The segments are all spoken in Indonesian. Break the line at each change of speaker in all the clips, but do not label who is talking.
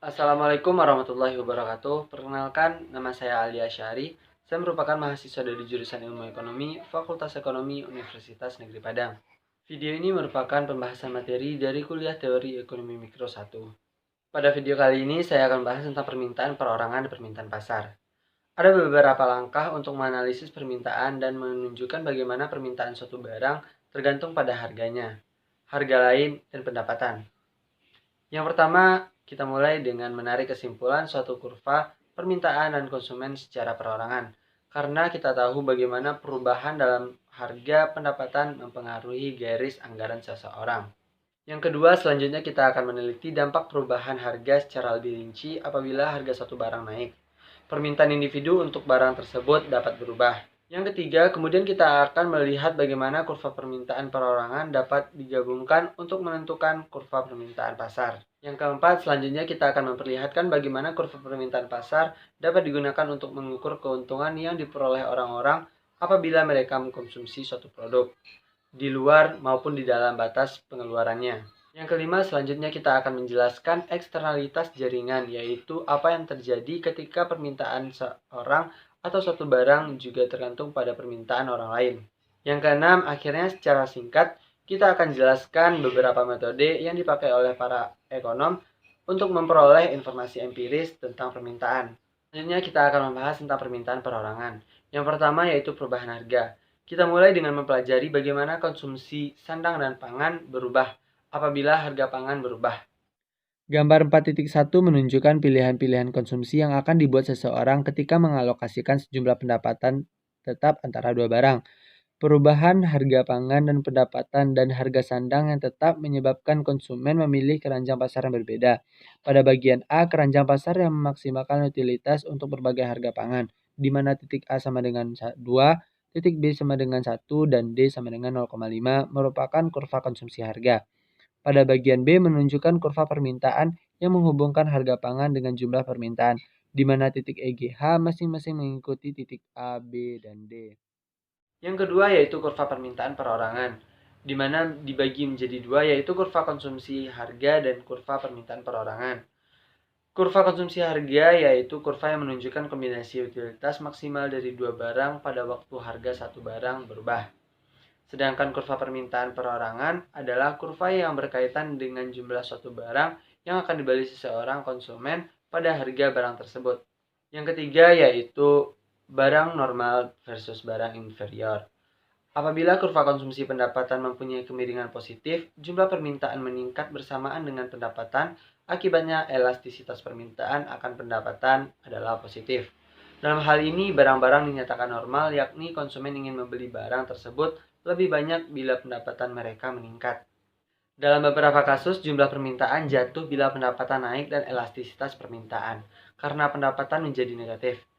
Assalamualaikum warahmatullahi wabarakatuh. Perkenalkan, nama saya Ali Asyari. Saya merupakan mahasiswa dari jurusan Ilmu Ekonomi, Fakultas Ekonomi Universitas Negeri Padang. Video ini merupakan pembahasan materi dari kuliah Teori Ekonomi Mikro 1. Pada video kali ini, saya akan bahas tentang permintaan perorangan dan permintaan pasar. Ada beberapa langkah untuk menganalisis permintaan dan menunjukkan bagaimana permintaan suatu barang tergantung pada harganya, harga lain, dan pendapatan. Yang pertama, kita mulai dengan menarik kesimpulan suatu kurva permintaan dan konsumen secara perorangan. Karena kita tahu bagaimana perubahan dalam harga pendapatan mempengaruhi garis anggaran seseorang. Yang kedua, selanjutnya kita akan meneliti dampak perubahan harga secara lebih rinci apabila harga suatu barang naik. Permintaan individu untuk barang tersebut dapat berubah. Yang ketiga, kemudian kita akan melihat bagaimana kurva permintaan perorangan dapat digabungkan untuk menentukan kurva permintaan pasar. Yang keempat, selanjutnya kita akan memperlihatkan bagaimana kurva permintaan pasar dapat digunakan untuk mengukur keuntungan yang diperoleh orang-orang apabila mereka mengkonsumsi suatu produk, di luar maupun di dalam batas pengeluarannya. Yang kelima, selanjutnya kita akan menjelaskan eksternalitas jaringan, yaitu apa yang terjadi ketika permintaan seorang atau suatu barang juga tergantung pada permintaan orang lain. Yang keenam, akhirnya secara singkat, kita akan jelaskan beberapa metode yang dipakai oleh para ekonom untuk memperoleh informasi empiris tentang permintaan. Selanjutnya kita akan membahas tentang permintaan perorangan. Yang pertama yaitu perubahan harga. Kita mulai dengan mempelajari bagaimana konsumsi sandang dan pangan berubah apabila harga pangan berubah. Gambar 4.1 menunjukkan pilihan-pilihan konsumsi yang akan dibuat seseorang ketika mengalokasikan sejumlah pendapatan tetap antara dua barang. Perubahan harga pangan dan pendapatan dan harga sandang yang tetap menyebabkan konsumen memilih keranjang pasar yang berbeda. Pada bagian A, keranjang pasar yang memaksimalkan utilitas untuk berbagai harga pangan, di mana titik A sama dengan 2, titik B sama dengan 1, dan D sama dengan 0,5 merupakan kurva konsumsi harga. Pada bagian B menunjukkan kurva permintaan yang menghubungkan harga pangan dengan jumlah permintaan, di mana titik EGH masing-masing mengikuti titik A, B, dan D. Yang kedua yaitu kurva permintaan perorangan, di mana dibagi menjadi dua yaitu kurva konsumsi harga dan kurva permintaan perorangan. Kurva konsumsi harga yaitu kurva yang menunjukkan kombinasi utilitas maksimal dari dua barang pada waktu harga satu barang berubah. Sedangkan kurva permintaan perorangan adalah kurva yang berkaitan dengan jumlah suatu barang yang akan dibeli seseorang konsumen pada harga barang tersebut. Yang ketiga yaitu barang normal versus barang inferior. Apabila kurva konsumsi pendapatan mempunyai kemiringan positif, jumlah permintaan meningkat bersamaan dengan pendapatan, akibatnya elastisitas permintaan akan pendapatan adalah positif. Dalam hal ini, barang-barang dinyatakan normal, yakni konsumen ingin membeli barang tersebut lebih banyak bila pendapatan mereka meningkat. Dalam beberapa kasus, jumlah permintaan jatuh bila pendapatan naik dan elastisitas permintaan, karena pendapatan menjadi negatif.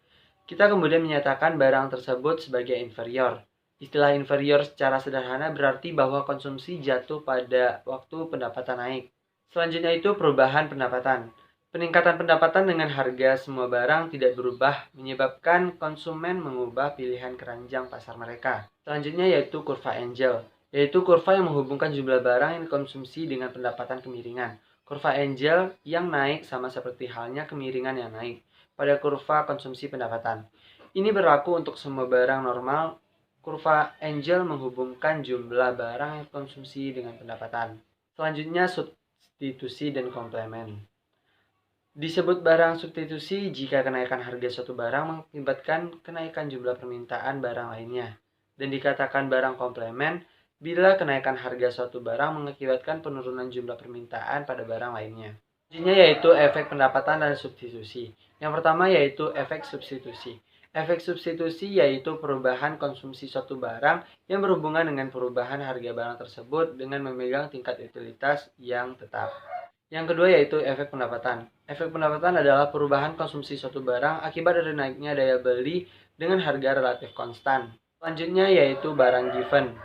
Kita kemudian menyatakan barang tersebut sebagai inferior. Istilah inferior secara sederhana berarti bahwa konsumsi jatuh pada waktu pendapatan naik. Selanjutnya itu perubahan pendapatan. Peningkatan pendapatan dengan harga semua barang tidak berubah menyebabkan konsumen mengubah pilihan keranjang pasar mereka. Selanjutnya yaitu kurva Engel, yaitu kurva yang menghubungkan jumlah barang yang dikonsumsi dengan pendapatan kemiringan. Kurva Engel yang naik sama seperti halnya kemiringan yang naik pada kurva konsumsi pendapatan. Ini berlaku untuk semua barang normal. Kurva Engel menghubungkan jumlah barang yang dikonsumsi dengan pendapatan. Selanjutnya substitusi dan komplement. Disebut barang substitusi jika kenaikan harga suatu barang mengakibatkan kenaikan jumlah permintaan barang lainnya. Dan dikatakan barang komplement bila kenaikan harga suatu barang mengakibatkan penurunan jumlah permintaan pada barang lainnya. Selanjutnya yaitu efek pendapatan dan substitusi. Yang pertama yaitu efek substitusi. Efek substitusi yaitu perubahan konsumsi suatu barang yang berhubungan dengan perubahan harga barang tersebut dengan memegang tingkat utilitas yang tetap. Yang kedua yaitu efek pendapatan. Efek pendapatan adalah perubahan konsumsi suatu barang akibat dari naiknya daya beli dengan harga relatif konstan. Selanjutnya yaitu barang given.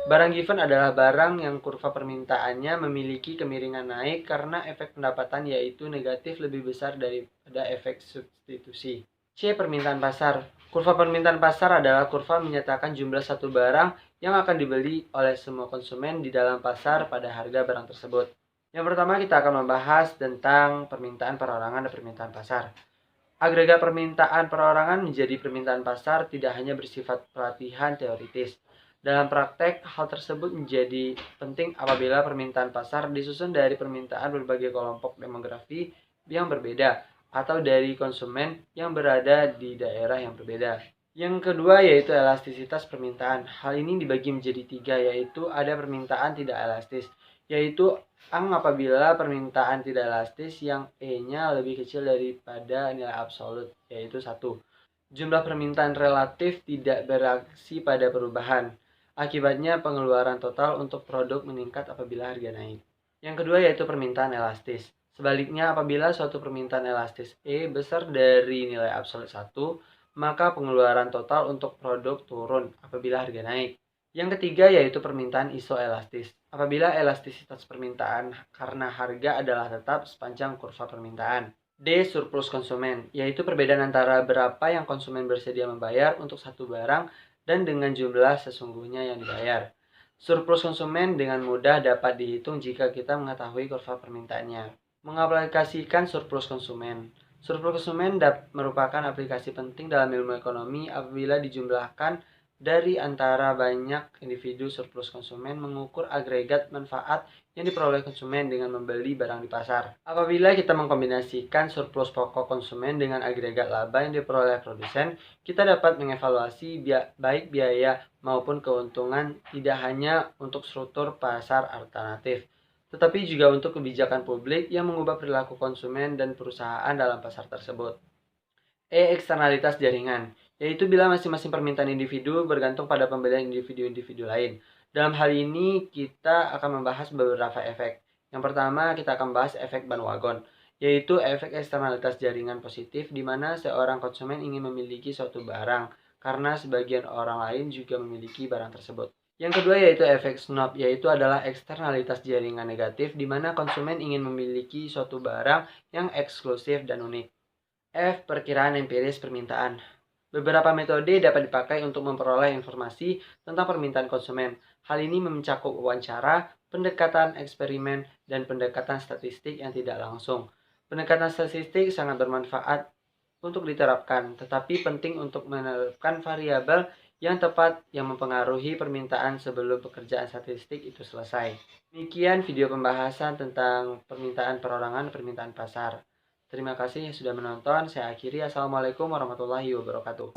Barang given adalah barang yang kurva permintaannya memiliki kemiringan naik karena efek pendapatan yaitu negatif lebih besar daripada efek substitusi. C. Permintaan pasar. Kurva permintaan pasar adalah kurva menyatakan jumlah satu barang yang akan dibeli oleh semua konsumen di dalam pasar pada harga barang tersebut. Yang pertama kita akan membahas tentang permintaan perorangan dan permintaan pasar. Agregat permintaan perorangan menjadi permintaan pasar tidak hanya bersifat pelatihan teoritis. Dalam praktek, hal tersebut menjadi penting apabila permintaan pasar disusun dari permintaan berbagai kelompok demografi yang berbeda atau dari konsumen yang berada di daerah yang berbeda. Yang kedua yaitu elastisitas permintaan. Hal ini dibagi menjadi tiga, yaitu ada permintaan tidak elastis, yaitu apabila permintaan tidak elastis yang E-nya lebih kecil daripada nilai absolut, yaitu 1. Jumlah permintaan relatif tidak bereaksi pada perubahan. Akibatnya pengeluaran total untuk produk meningkat apabila harga naik. Yang kedua yaitu permintaan elastis. Sebaliknya apabila suatu permintaan elastis E besar dari nilai absolut 1, maka pengeluaran total untuk produk turun apabila harga naik. Yang ketiga yaitu permintaan isoelastis. Apabila elastisitas permintaan karena harga adalah tetap sepanjang kurva permintaan. D. Surplus konsumen, yaitu perbedaan antara berapa yang konsumen bersedia membayar untuk satu barang dan dengan jumlah sesungguhnya yang dibayar. Surplus konsumen dengan mudah dapat dihitung jika kita mengetahui kurva permintaannya. Mengaplikasikan surplus konsumen. Surplus konsumen merupakan aplikasi penting dalam ilmu ekonomi apabila dijumlahkan dari antara banyak individu. Surplus konsumen mengukur agregat manfaat yang diperoleh konsumen dengan membeli barang di pasar. Apabila kita mengkombinasikan surplus pokok konsumen dengan agregat laba yang diperoleh produsen, kita dapat mengevaluasi baik biaya maupun keuntungan tidak hanya untuk struktur pasar alternatif, tetapi juga untuk kebijakan publik yang mengubah perilaku konsumen dan perusahaan dalam pasar tersebut. Eksternalitas jaringan, yaitu bila masing-masing permintaan individu bergantung pada pembelian individu-individu lain. Dalam hal ini, kita akan membahas beberapa efek. Yang pertama, kita akan bahas efek bandwagon, yaitu efek eksternalitas jaringan positif di mana seorang konsumen ingin memiliki suatu barang karena sebagian orang lain juga memiliki barang tersebut. Yang kedua yaitu efek snob, yaitu adalah eksternalitas jaringan negatif di mana konsumen ingin memiliki suatu barang yang eksklusif dan unik. F. Perkiraan empiris permintaan. Beberapa metode dapat dipakai untuk memperoleh informasi tentang permintaan konsumen. Hal ini mencakup wawancara, pendekatan eksperimen, dan pendekatan statistik yang tidak langsung. Pendekatan statistik sangat bermanfaat untuk diterapkan, tetapi penting untuk menerapkan variabel yang tepat yang mempengaruhi permintaan sebelum pekerjaan statistik itu selesai. Demikian video pembahasan tentang permintaan perorangan, permintaan pasar. Terima kasih sudah menonton. Saya akhiri. Assalamualaikum warahmatullahi wabarakatuh.